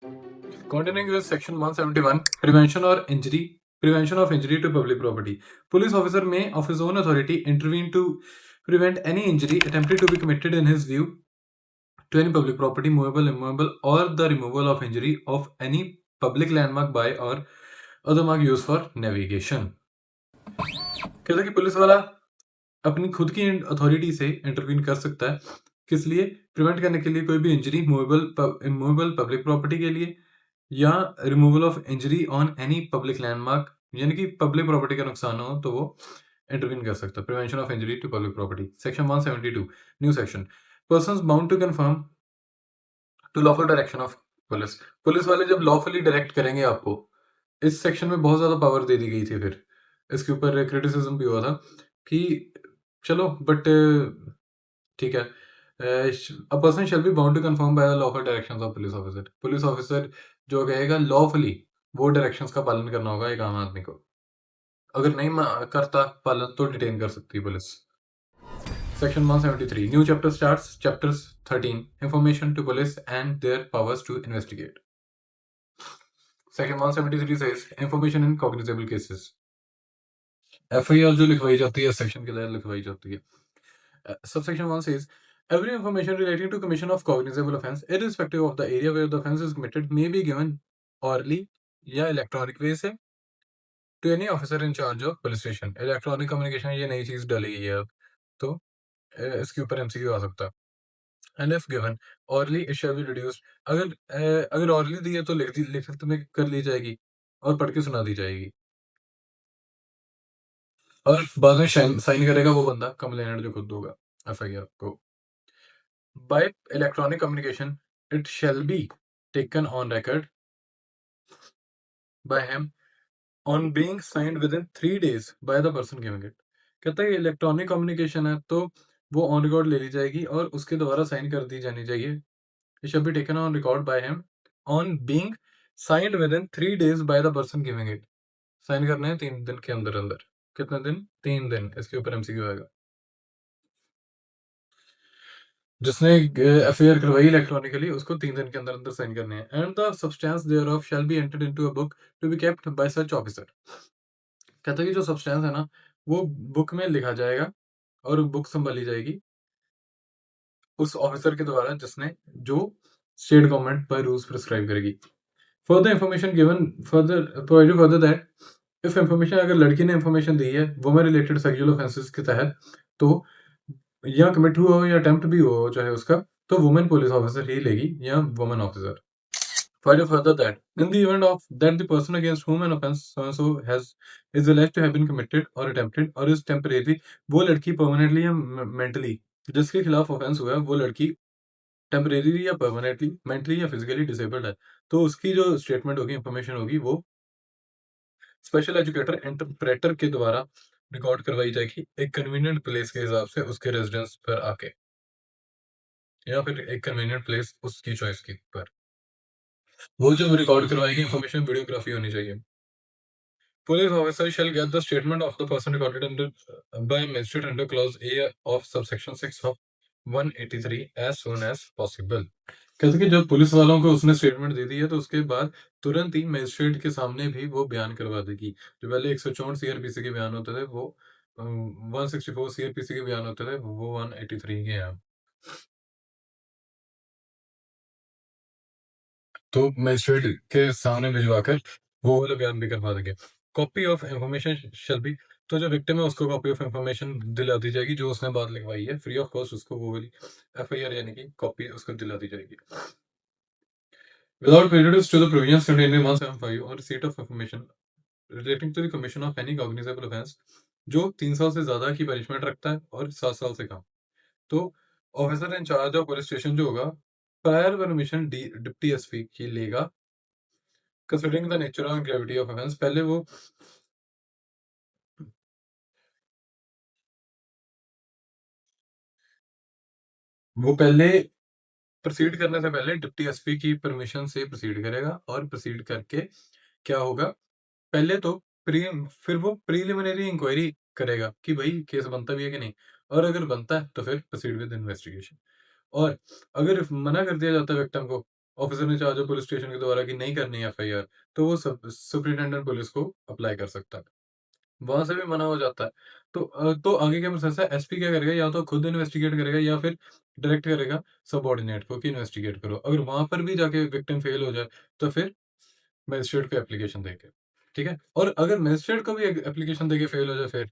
Continuing with section 171, prevention of injury to public property. Police officer may, of his own authority, intervene to prevent any injury attempted to be committed in his view to any public property, movable, immovable, or the removal of injury of any public landmark by or other mark used for navigation. कहता है कि police वाला अपनी खुद की authority से intervene कर सकता है, किस लिए? प्रिवेंट करने के लिए कोई भी इंजरी मूवेबल पब्लिक प्रॉपर्टी के लिए या removal of injury on any public landmark, यानी कि पब्लिक प्रॉपर्टी का नुकसान हो तो वो इंटरवीन कर सकता है। Prevention of injury to public property, section 172, new section, persons bound to confirm to lawful direction of police. Police वाले जब लॉफुली डायरेक्ट करेंगे आपको, इस सेक्शन में बहुत ज्यादा पावर दे दी गई थी। फिर इसके ऊपर क्रिटिसिज्म भी हुआ था कि चलो बट ठीक है, a person shall be bound to confirm by the lawful directions of police officer. Police officer जो कहेगा लॉफुली, वो डायरेक्शंस का पालन करना होगा एक आम आदमी को। अगर नहीं करता पालन तो डिटेन कर सकती है police. Section 173, new chapter starts, chapters 13, information to police and their powers to investigate. Section 173 says information in cognizable cases. FIR जो लिखवाई जाती है सेक्शन के तहत लिखवाई जाती है। Subsection 1 says every information relating to commission of cognizable offense, irrespective of the area where the offense is committed, may be given orally या इलेक्ट्रॉनिक वे से to any officer in charge of police station. Electronic communication ये नई चीज डाली गई है अब, तो इसके ऊपर MCQ आ सकता है। And if given orally, it shall be reduced. अगर orally दी है तो लिखित में कर ली जाएगी और पढ़ के सुना दी जाएगी, और बाद में साइन करेगा वो बंदा, कंप्लेनेंट जो खुद होगा FIR को। By electronic communication, it shall be taken on record by him on being signed within 3 days by the person giving it. कहता है इलेक्ट्रॉनिक कम्युनिकेशन है तो वो ऑन रिकॉर्ड ले ली जाएगी और उसके द्वारा साइन कर दी जानी चाहिए। It shall be taken on record by him on being signed within 3 days by the person giving it. Sign करने हैं 3 दिन के अंदर अंदर। कितने दिन? 3 दिन। इसके ऊपर MCQ आएगा। जिसने FIR करवाई इलेक्ट्रॉनिकली, उसको 3 दिन के अंदर अंदर साइन करने हैं। And the substance thereof shall be entered into a book to be kept by such officer. कहता है कि जो सब्सटेंस है ना, वो बुक में लिखा जाएगा और बुक संभाली जाएगी उस ऑफिसर के द्वारा जिसने जो state government by rules prescribe करेगी। Further information given provided further that if information, अगर लड़की ने इंफॉर्मेशन दी है वुमेन रिलेटेड सेक्सुअल ऑफेंसेस के तहत, तो या कमिट हुआ हो या अटेम्प्ट भी हुआ हो चाहे उसका, तो वुमेन पुलिस ऑफिसर ही लेगी या women officer. Further that in the event of that the person against whom an offense so and so is alleged to have been committed or attempted or is temporarily, वो लड़की permanently या mentally, जिसके खिलाफ offence हुआ है वो लड़की temporary या परमानेंटली मेंटली या फिजिकली डिसेबल्ड है, तो उसकी जो स्टेटमेंट होगी, इंफॉर्मेशन होगी, वो स्पेशल एजुकेटर इंटरप्रेटर के द्वारा रिकॉर्ड करवाई जाएगी एक कन्वीनियंट प्लेस के हिसाब से उसके रेजिडेंस पर आके, या फिर एक कन्वीनियंट प्लेस उसकी चॉइस के पर। वो जो रिकॉर्ड करवाएगी इंफॉर्मेशन वीडियोग्राफी होनी चाहिए। Police officer shall get the statement of the person recorded under by magistrate under clause A of subsection 6 of 183 as soon as possible. कहते कि जब पुलिस वालों को उसने स्टेटमेंट दे दी है तो उसके बाद तुरंत ही मजिस्ट्रेट के सामने भी वो बयान करवा देगी। जो पहले 164 CRPC के बयान होते थे वो 164 CRPC के बयान होते थे वो 183 के हैं। तो मजिस्ट्रेट के सामने भिजवाकर वो वाला बयान भी करवा देंगे। Copy of information shall be, तो जो विक्टिम है उसको कॉपी ऑफ इंफॉर्मेशन दिला दी जाएगी जो उसने बात लिखवाई है, फ्री ऑफ कॉस्ट उसको वो वाली FIR यानी कि कॉपी उसको दिला दी जाएगी। Without prejudice to the provisions contained in 175 on receipt of information relating to the commission of any cognizable offense, जो 3 साल से ज्यादा की पनिशमेंट रखता है और 7 साल से कम, तो officer in charge of police station जो होगा प्रायर परमिशन डिप्टी SP की लेगा, कंसिडरिंग द नेचर और ग्रेविटी ऑफ ऑफेंस। पहले वो पहले प्रोसीड करने से पहले डिप्टी SP की परमिशन से प्रोसीड करेगा, और प्रोसीड करके क्या होगा, पहले तो फिर वो प्रीलिमिनरी इंक्वायरी करेगा कि भाई केस बनता भी है कि नहीं, और अगर बनता है तो फिर प्रोसीड विद इन्वेस्टिगेशन। और अगर मना कर दिया जाता है विक्टिम को officer in charge of police station के द्वारा कि नहीं करनी है एफआईआर, तो वो सुपरिटेंडेंट पुलिस को अप्लाई कर सकता है। वहाँ से भी मना हो जाता है। तो आगे क्या प्रोसेस है, एसपी क्या करेगा, या तो खुद इन्वेस्टिगेट करेगा या फिर डायरेक्ट करेगा सबऑर्डिनेट को कि इन्वेस्टिगेट करो। अगर वहाँ पर भी जाके विक्टिम फेल हो जाए, तो फिर मजिस्ट्रेट को एप्लीकेशन देके, ठीक है? और अगर मजिस्ट्रेट को भी एप्लीकेशन देके फेल हो जाए, फिर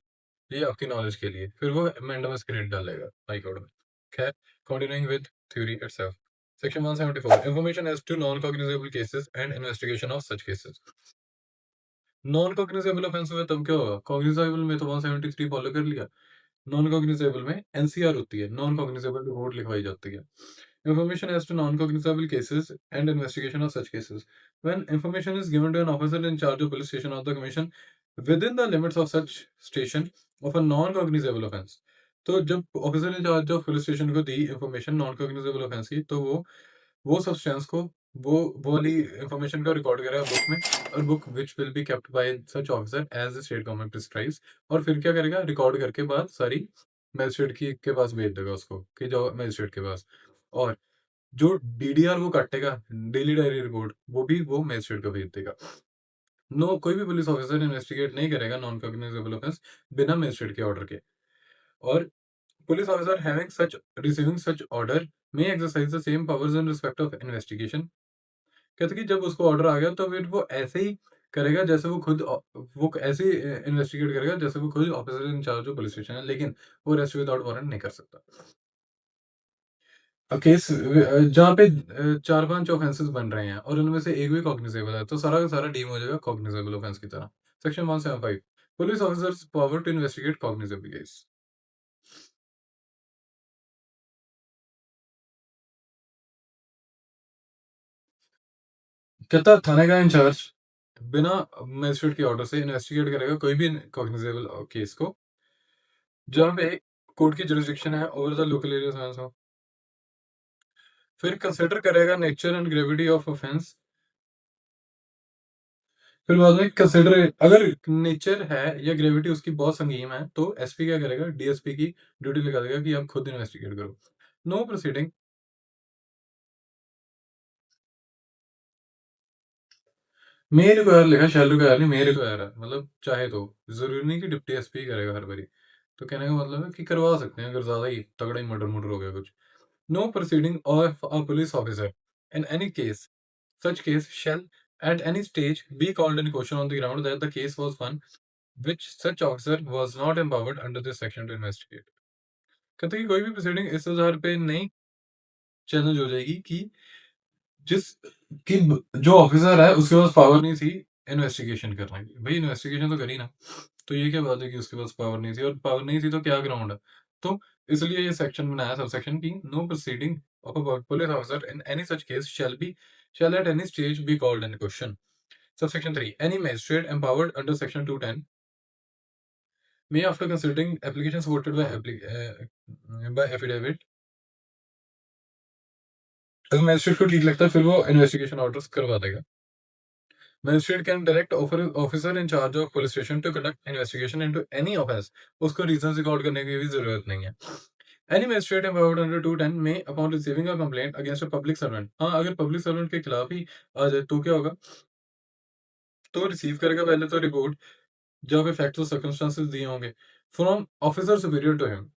ये आपकी नॉलेज के लिए, फिर वो मैंडेमस क्रेडिट डालेगा हाई कोर्ट में। खैर, continuing with theory itself. Section 174 information as to non cognizable cases and investigation of such cases. Non cognizable offence हुआ तब क्या होगा? कॉग्निजेबल में तो 173 फॉलो कर लिया। नॉन कॉग्निजेबल में एनसीआर होती है, नॉन कॉग्निजेबल रिपोर्ट लिखवाई जाती है। Information as to non-cognizable cases and investigation of such cases. When information is given to an officer in charge of police station or the commission within the limits of such station of a non-cognizable offense. तो जब officer in charge of police station को the information non cognizable offence की, तो वो substance को, वो वाली information को रिकॉर्ड करेगा बुक में, और book which will be kept by such officer as the state government prescribes. और फिर क्या करेगा, रिकॉर्ड करके बाद सारी मजिस्ट्रेट की के पास भेज देगा उसको, कि जो मजिस्ट्रेट के पास। और जो डीडीआर वो काटेगा, डेली डायरी रिपोर्ट, वो भी वो मजिस्ट्रेट को भेज देगा। कोई भी पुलिस ऑफिसर इन्वेस्टिगेट नहीं करेगा नॉन कॉग्निजेबल ऑफेंस बिना मजिस्ट्रेट के ऑर्डर के। और police officer having such receiving such order may exercise the same powers in respect of investigation. कहते कि जब उसको ऑर्डर आ गया, तो फिर वो ऐसे ही करेगा जैसे वो खुद वो ऐसे ही इन्वेस्टिगेट करेगा जैसे वो खुद officer in charge of police station है, लेकिन वो अरेस्ट विदाउट वारंट नहीं कर सकता। केस जहाँ पे 4-5 ऑफेंसेस बन रहे हैं और उनमें से एक भी कॉग्निजेबल है, तो सारा का सारा डीम हो जाएगा कॉग्निजेबल ऑफेंस की तरह। Section 175 police officers power to investigate cognizable case. कहता थाने का इंचार्ज बिना मजिस्ट्रेट के ऑर्डर से इन्वेस्टिगेट करेगा कोई भी कॉग्निजेबल केस को, जहाँ पे कोर्ट की जुरिस्डिक्शन है ओवर द लोकल एरिया। फिर कंसिडर करेगा nature and gravity of offence. फिर बाद में कंसिडर, अगर नेचर है या ग्रेविटी उसकी बहुत संगीन है, तो एसपी क्या करेगा, डीएसपी की ड्यूटी लगा देगा कि आप खुद इन्वेस्टिगेट करो। No proceeding. मे रिक्वायर लिखा, शैल रिक्वायर नहीं, मे रिक्वायर है, मतलब चाहे तो, जरूरी नहीं कि डिप्टी एसपी करेगा हर बारी। तो कहने का मतलब है कि करवा सकते हैं अगर ज्यादा ही तगड़ा ही मर्डर मुर्डर हो गया कुछ। No proceeding of a police officer in any case, such case shall at any stage be called in question on the ground that the case was one which such officer was not empowered under this section to investigate। कहते हैं कि कोई भी proceeding इस आधार पे नहीं challenge हो जाएगी कि जिस कि जो ऑफिसर है उसके पास पावर नहीं थी इन्वेस्टिगेशन करने की। भाई इन्वेस्टिगेशन तो करी ना, तो ये क्या बात है कि उसके पास पावर नहीं थी, और पावर नहीं थी तो क्या ग्राउंड है। तो इसलिए ये सेक्शन बनाया सब सेक्शन की, no proceeding of a police officer in any such case shall at any stage be called in question. Subsection 3. Any magistrate empowered under Section 210 may, after considering applications supported by affidavit, अगर magistrate को ठीक लगता है फिर वो investigation orders करवा देगा। Magistrate can direct officer in charge of police station to conduct investigation into any offence. उसको रीजन रिकॉर्ड करने की भी जरूरत नहीं है। Any magistrate empowered under 210 may, upon receiving a complaint against a public servant, हाँ अगर पब्लिक सर्वेंट के खिलाफ ही आ जाए तो क्या होगा, तो रिसीव करेगा पहले तो रिपोर्ट जहाँ पे फैक्ट्स और सर्कमस्टांसेस दिए होंगे from officer superior to him.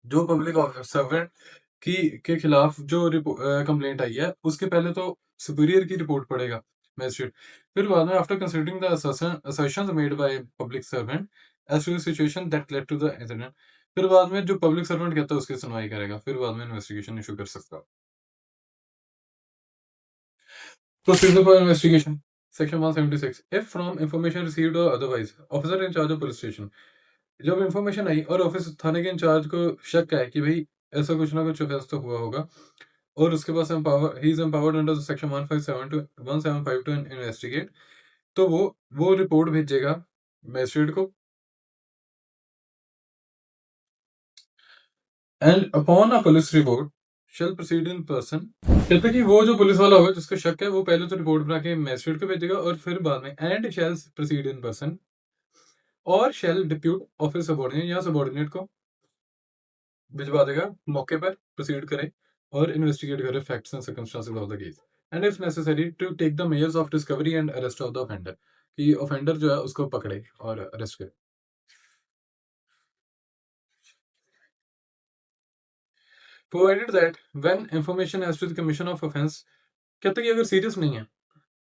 जो पब्लिक सर्वेंट की के खिलाफ जो कंप्लेंट आई है, उसके पहले तो सुपीरियर की रिपोर्ट पढ़ेगा मैजिस्ट्रेट। फिर बाद में after considering the assertions made by public servant as to the situation that led to the incident, फिर बाद में जो पब्लिक सर्वेंट कहता है उसकी सुनवाई करेगा, फिर बाद में इन्वेस्टिगेशन इशू कर सकता है। Procedure for investigation. Section 176 if from information received और otherwise officer in charge of police station, जब इंफॉर्मेशन आई और ऑफिस थाने के इंचार्ज को शक है कि भाई ऐसा कुछ ना कुछ ऑफेंस तो हुआ होगा, और उसके पास empower he is empowered under section 157 to 175 to investigate, तो वो रिपोर्ट भेजेगा मैजिस्ट्रेट को। And upon a police report shall proceed in person. कहते हैं कि वो जो पुलिस वाला होगा जिसको शक है, वो पहले तो रिपोर्ट बना के मैजिस्ट्रेट को भेजेगा, और फिर बाद में and shall proceed in person और शैल डिप्यूट ऑफिस सबॉर्डिनेट या सबॉर्डिनेट को भिजवा देगा मौके पर, प्रोसीड करे और इन्वेस्टिगेट करे facts and circumstances of the case. And if necessary to take the measures of discovery and arrest of the offender, कि ऑफेंडर जो है उसको पकड़े और अरेस्ट करे। Provided that when information as to the commission of offence, कहते हैं कि अगर सीरियस नहीं है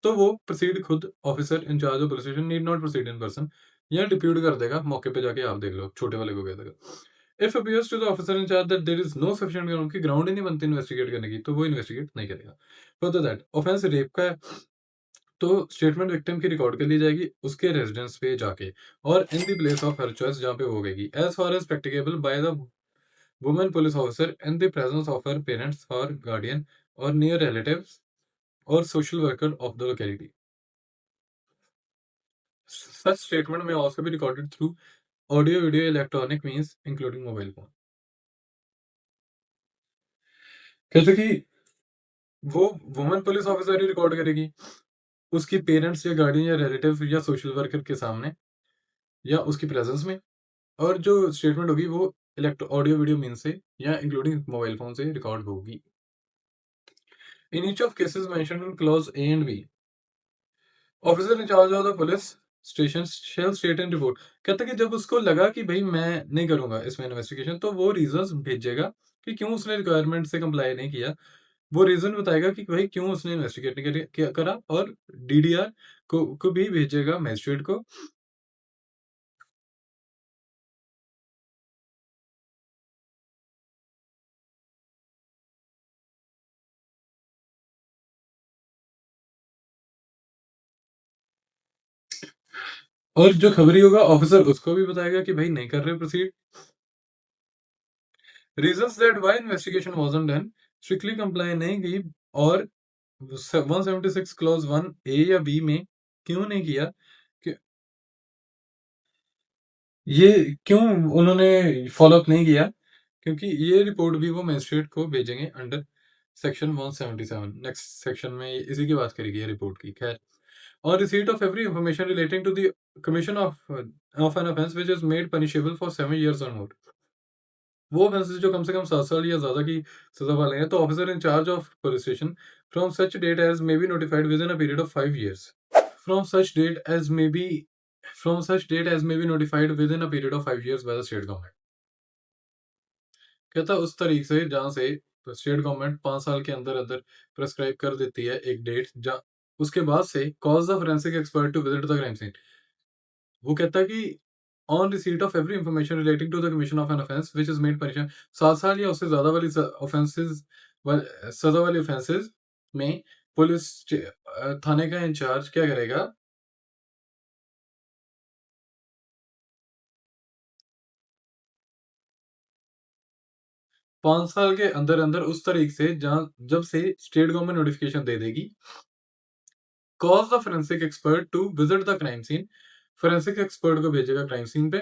तो वो प्रोसीड खुद officer in charge of police station need not proceed in person, या डिप्यूट कर देगा, मौके पे जाके आप देख लो, छोटे वाले को कह देगा। If appears to the officer in charge that there is no sufficient ground, की ग्राउंड ही नहीं बनती इन्वेस्टिगेट करने की, तो वो इन्वेस्टिगेट नहीं करेगा। फर्दर दैट ऑफेंस रेप का है तो स्टेटमेंट विक्टिम की रिकॉर्ड कर ली जाएगी उसके रेजिडेंस पे जाके, और in the place of her choice जहाँ पे वो होगी, as far as practicable by the women police officer in the presence of her parents और गार्डियन और नियर रिलेटिव्स और social worker of the locality. Such statement may also be recorded through audio, video, electronic means, including mobile phone. कहते कि वो women police officer ही record करेगी उसकी parents या guardian या रिलेटिव या सोशल वर्कर के सामने या उसकी प्रेजेंस में, और जो स्टेटमेंट होगी वो ऑडियो वीडियो मीन से या इंक्लूडिंग मोबाइल फोन से रिकॉर्ड होगी। In each of cases mentioned in clause A and B, officer in charge of the police station shall state in report, कहता है कि जब उसको लगा कि भाई मैं नहीं करूंगा इसमें इन्वेस्टिगेशन, तो वो रीजंस भेजेगा कि क्यों उसने रिक्वायरमेंट से कंप्लाई नहीं किया। वो रीजन बताएगा कि भाई क्यों उसने इन्वेस्टिगेट नहीं करा, और डीडीआर को भी भेजेगा मजिस्ट्रेट को। और जो खबरी होगा ऑफिसर उसको भी बताएगा कि भाई नहीं कर रहे proceed. Reasons that why investigation wasn't done, strictly comply नहीं की, और 176 क्लॉज 1 ए या बी में क्यों नहीं किया, कि ये क्यों उन्होंने फॉलो-अप नहीं किया? क्योंकि ये रिपोर्ट भी वो मजिस्ट्रेट को भेजेंगे अंडर सेक्शन 177। नेक्स्ट सेक्शन में इसी की बात करेगी ये रिपोर्ट की। खैर, on receipt of every information relating to the commission of an offence which is made punishable for 7 years और मोर, वो ऑफेंसेस जो कम से कम 7 साल या ज़्यादा की सज़ा वाले हैं, तो officer in charge of police station from such date as may be notified within a period of 5 years। From such date as may be from such date as may be notified within a period of 5 years by the state government। कहता है उस तारीख से जहाँ से state government 5 साल के अंदर अंदर प्रेस्क्राइब कर देती है एक डेट, जहाँ उसके बाद से cause the forensic expert to visit the crime scene. वो कहता है कि on receipt of every information relating to the commission of an offence which is made punishable, 7 साल या उससे ज्यादा वाली ऑफेंसेस, सजा वाली ऑफेंसेस में पुलिस थाने का इंचार्ज क्या करेगा, 5 साल के अंदर-अंदर उस तारीख से जहाँ जब से स्टेट गवर्नमेंट नोटिफिकेशन दे देगी, cause the forensic expert to visit the crime scene, forensic expert को भेजेगा क्राइम सीन पे,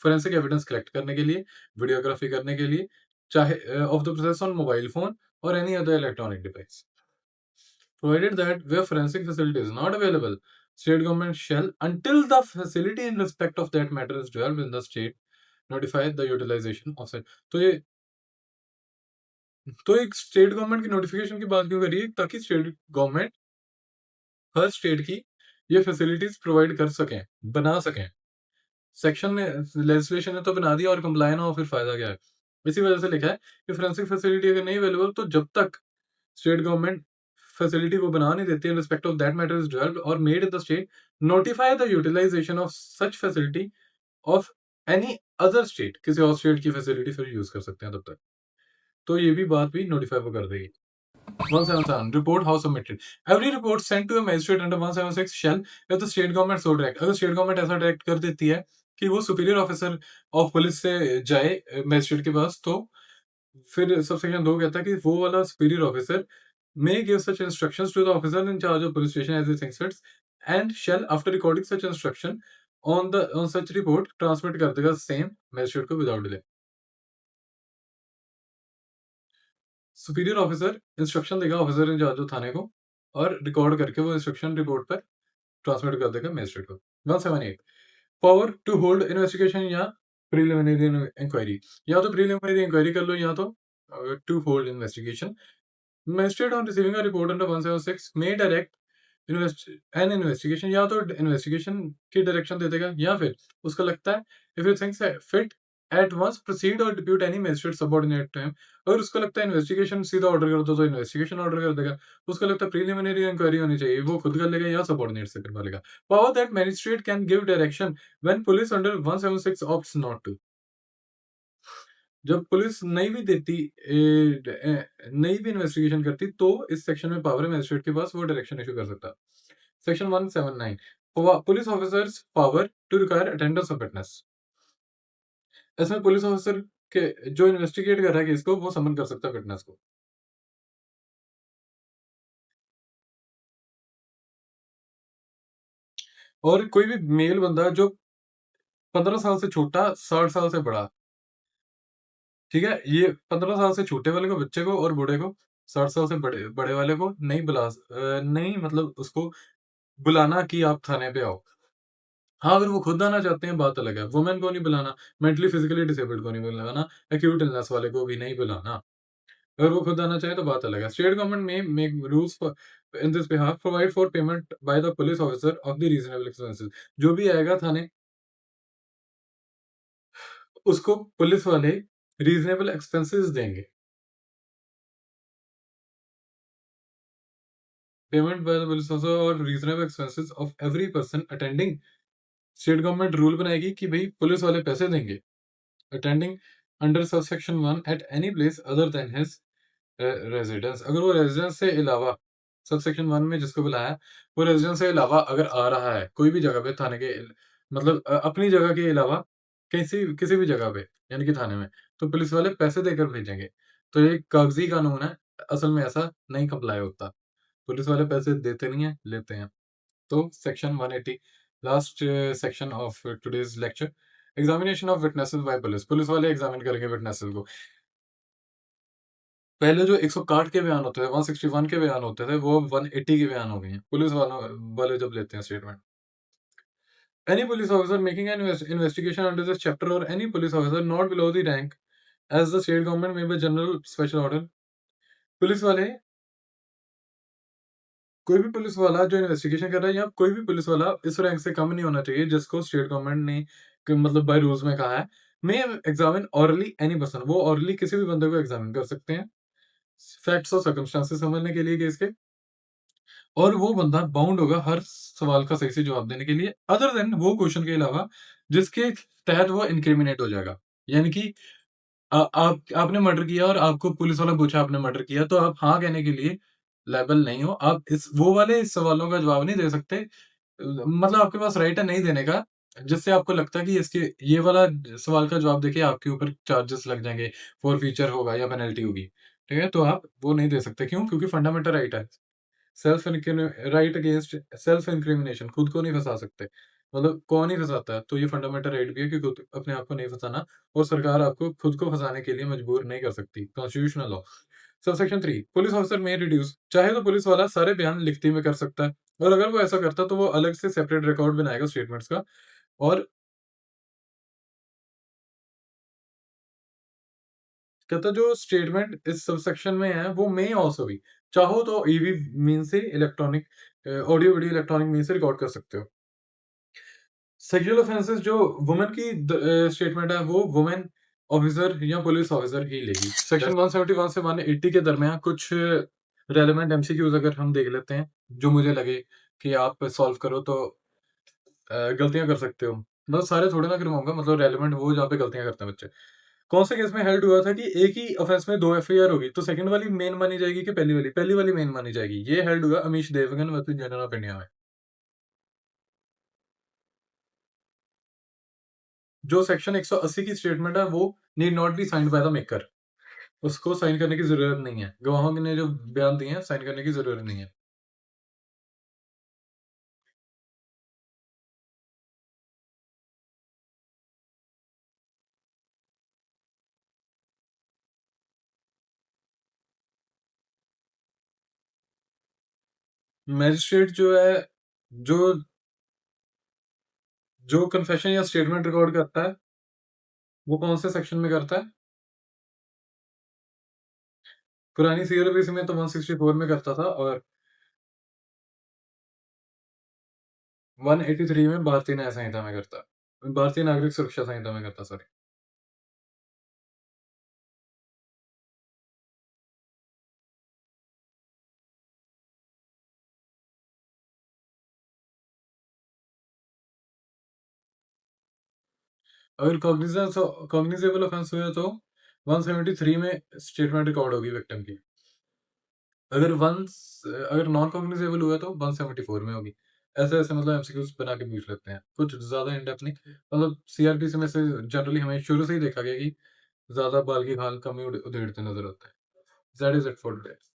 फोरेंसिक एविडेंस कलेक्ट करने के लिए, वीडियोग्राफी करने के लिए, चाहे of the process on mobile phone और any other electronic device. Provided that where forensic facility is not available, state government shall, until the facility in respect of that matter is developed in the state, notify the utilization of said। तो एक state government की notification की बात क्यों करी है? ताकि state government हर state की ये फैसिलिटीज प्रोवाइड कर सकें, बना सकें। सेक्शन ने लेजिस्लेशन ने तो बना दिया और कंप्लाई ना हो, फिर फायदा क्या है? इसी वजह से लिखा है कि फोरेंसिक फैसिलिटी अगर नहीं अवेलेबल, तो जब तक स्टेट गवर्नमेंट फैसिलिटी को बना नहीं देती in respect of that matter is developed or made in the state, notify the utilization of such facility of any other state, किसी और स्टेट की फैसिलिटी फिर यूज कर सकते हैं तब तक। तो ये भी बात भी नोटिफाई वो कर देगी। 177 report how submitted, every report sent to a magistrate under 176 shall, if the state government so direct, अगर स्टेट गवर्नमेंट ऐसा डायरेक्ट कर देती है कि वो सुपीरियर ऑफिसर ऑफ पुलिस से जाए मैजिस्ट्रेट के पास, तो फिर सबसेक्शन 2 कहता है कि वो वाला superior officer may give such instructions to the officer in charge of police station as he thinks fit, and shall after recording such instruction on such report transmit कर देगा सेम मैजिस्ट्रेट को without delay. Superior officer instruction देगा officer in charge of थाने को, और record करके वो instruction report पर transmit कर देगा मजिस्ट्रेट को। 178 पावर टू होल्ड इन्वेस्टिगेशन या प्रिलिमिनरी इंक्वायरी, या तो प्रिलिमिनरी इंक्वायरी कर लो या तो to hold investigation. Magistrate on receiving a report under 176 may direct invest an investigation, या तो इन्वेस्टिगेशन की डायरेक्शन दे देगा, या फिर उसको लगता है if you thinks fit at once proceed or depute any magistrate subordinate to him. अगर उसको लगता है इन्वेस्टिगेशन सीधा ऑर्डर कर दो तो इन्वेस्टिगेशन ऑर्डर कर देगा। उसको लगता है प्रीलिमिनरी इंक्वायरी होनी चाहिए, वो खुद कर लेगा या सबऑर्डिनेट से करवा लेगा। Power that magistrate can give direction when police under 176 opts not to. जब पुलिस नहीं भी देती नहीं भी इन्वेस्टिगेशन करती, तो इस सेक्शन में पावर है मैजिस्ट्रेट के पास, वो डायरेक्शन इशू कर सकता है। Section 179, police officers power to require attendance of witness. इसमें पुलिस ऑफिसर के जो इन्वेस्टिगेट कर रहा है केस को, वो समन कर सकता है विटनेस को। और कोई भी मेल बंदा जो 15 साल से छोटा, 60 साल से बड़ा, ठीक है? ये 15 साल से छोटे वाले को, बच्चे को और बूढ़े को, 60 साल से बड़े बड़े वाले को नहीं, मतलब उसको बुलाना कि आप थाने पे आओ। हाँ, अगर वो खुद आना चाहते हैं, बात अलग है। वुमेन को नहीं बुलाना, मेंटली फिजिकली डिसेबल्ड को नहीं बुलाना, एक्यूट इलनेस वाले को भी नहीं बुलाना। अगर वो खुद आना चाहे तो बात अलग है। State government may make rules for in this behalf, provide for payment by the police officer of the reasonable expenses. जो भी आएगा थाने, उसको पुलिस वाले रीजनेबल एक्सपेंसेस देंगे। Payment by the police officer or reasonable expenses of every person attending. State government rule बनाएगी कि भई पुलिस वाले पैसे देंगे attending under subsection 1 at any place other than his residence. अगर वो रेजिडेंस से अलावा, सबसेक्शन 1 में जिसको बुलाया, वो रेजिडेंस से अलावा अगर आ रहा है कोई भी जगह पे, थाने के मतलब अपनी जगह के अलावा किसी किसी भी जगह पे, यानी कि थाने में, तो पुलिस वाले पैसे देकर भेजेंगे। तो ये कागजी कानून है, असल में ऐसा नहीं कंप्लाई होता। पुलिस वाले पैसे देते नहीं हैं, लेते हैं। तो section 180, last section of today's lecture, examination of witnesses by police. Police वाले एग्जामिन करेंगे विटनेसेस को। पहले जो 161 के बयान होते थे, 161 के बयान होते थे, वो अब 180 के बयान हो गए हैं, पुलिस वालों वाले जब लेते हैं statement. Any police officer making an investigation under this chapter or any police officer not below the rank as the state government may by general special order. Police वाले, कोई भी पुलिस वाला जो इन्वेस्टिगेशन कर रहा है, या कोई भी पुलिस वाला इस रैंक से कम नहीं होना चाहिए जिसको स्टेट गवर्नमेंट ने मतलब बाय रूल्स में कहा है। मे एग्जामिन ऑरली एनी पर्सन, वो ऑरली किसी भी बंदे को एग्जामिन कर सकते हैं फैक्ट्स और सर्कमस्टांसेस समझने के लिए केस के। और वो बंदा बाउंड होगा हर सवाल का सही से जवाब देने के लिए, अदर देन वो क्वेश्चन के अलावा जिसके तहत वो इंक्रिमिनेट हो जाएगा। यानी कि आप आपने मर्डर किया और आपको पुलिस वाला पूछा आपने मर्डर किया, तो आप हाँ कहने के लिए लायबल नहीं हो। आप इस वो वाले सवालों का जवाब नहीं दे सकते। मतलब आपके पास राइट है नहीं देने का, जिससे आपको लगता है कि इसके ये वाला सवाल का जवाब देके आपके ऊपर चार्जेस लग जाएँगे, फ़ॉरफीचर होगा या पेनल्टी होगी। ठीक है? तो आप वो नहीं दे सकते। क्यों? क्योंकि फंडामेंटल राइट है। राइट अगेंस्ट सेल्फ इंक्रिमिनेशन, खुद को नहीं फँसा सकते। मतलब कौन ही फँसाता है, तो ये फंडामेंटल राइट भी है कि खुद अपने आप को नहीं फँसाना, और सरकार आपको खुद को फँसाने के लिए मजबूर नहीं कर सकती। Constitutional law. Subsection 3, police officer में रिड्यूस, चाहे तो पुलिस वाला सारे बयान लिखती में कर सकता है, और अगर वो ऐसा करता तो वो अलग से सेपरेट रिकॉर्ड बनाएगा स्टेटमेंट्स का। और कहता जो स्टेटमेंट इस सबसेक्शन में है वो मे आल्सो बी, चाहो तो ईवी मीन से electronic audio video electronic mean से रिकॉर्ड कर सकते हो। सेक्सुअल ऑफेंसेस जो वुमेन की स्टेटमेंट है, वो वुमेन ऑफिसर या पुलिस ऑफिसर ही लेगी। सेक्शन 171 से 180 के दरमियान कुछ रेलेवेंट एमसीक्यूज अगर हम देख लेते हैं, जो मुझे लगे कि आप सॉल्व करो तो गलतियां कर सकते हो। मतलब सारे थोड़े ना करवाऊंगा, मतलब रेलेवेंट वो जहाँ पे गलतियां करते हैं बच्चे। कौन से केस में हेल्ड हुआ था कि एक ही ऑफेंस में 2 एफआईआर होगी, तो सेकंड वाली मेन मानी जाएगी कि पहली वाली? पहली वाली मेन मानी जाएगी। ये हेल्ड हुआ Amish Devgan versus union of India में। जो सेक्शन 180 की स्टेटमेंट है, वो need not be signed by the maker. उसको साइन करने की ज़रूरत नहीं है। गवाहों ने जो बयान दिए हैं, साइन करने की ज़रूरत नहीं है। मैजिस्ट्रेट जो है, जो जो कन्फेशन या स्टेटमेंट रिकॉर्ड करता है, वो कौन से सेक्शन में करता है? पुरानी सीआरपीसी में तो 164 में करता था और 183 में भारतीय न्याय संहिता में करता। भारतीय नागरिक सुरक्षा संहिता में करता, सॉरी। अगर कॉग्निजेबल ऑफेंस हुआ तो 173 में स्टेटमेंट रिकॉर्ड होगी विक्टिम की। अगर नॉन कॉग्निजेबल हुआ तो 174 में होगी। ऐसे-ऐसे मतलब एमसीक्यूज़ बना के पूछ लेते हैं। कुछ ज़्यादा इन डेप्थ नहीं, मतलब सीआरपीसी में से जनरली हमें शुरू से ही देखा गया कि ज़्यादा बाल की खाल कम ही उधेड़ते नज़र आते हैं। That is it for today.